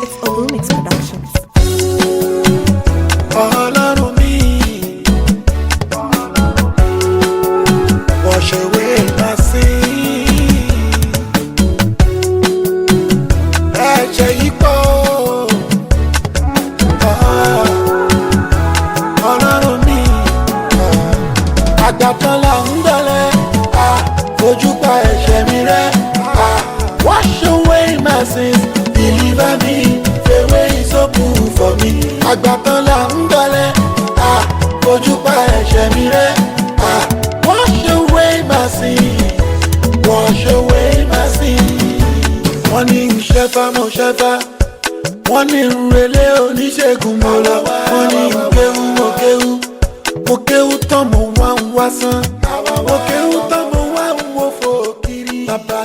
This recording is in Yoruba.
It's Olumix Productions. Ọlọ́run mi, wash away my sin. Ẹ̀jẹ̀ yìí pọ̀, Ọlọ́run mi, àgbàtàn là ń dọ̀lẹ́, fojú pa ẹ̀ṣẹ̀ mi rẹ́. Wash away my sins, deliver me, the way is open for me. Àgbàtàn là ń dọ̀lẹ́, fojú pa ẹ̀ṣẹ̀ mi rẹ́. Wash away my sins, wash away my sins. Wọ́n ní ìṣẹ́fà mọ̀ ṣẹ́fà, wọ́n ní ìrẹ̀lẹ̀ oníṣègùn mọ̀ lọ. Wọ́n ní ìkéwú mo kéwú tán mo wá ń wá sán. Mo kéwú tán mo wá ń wo fò kiri. Bàbá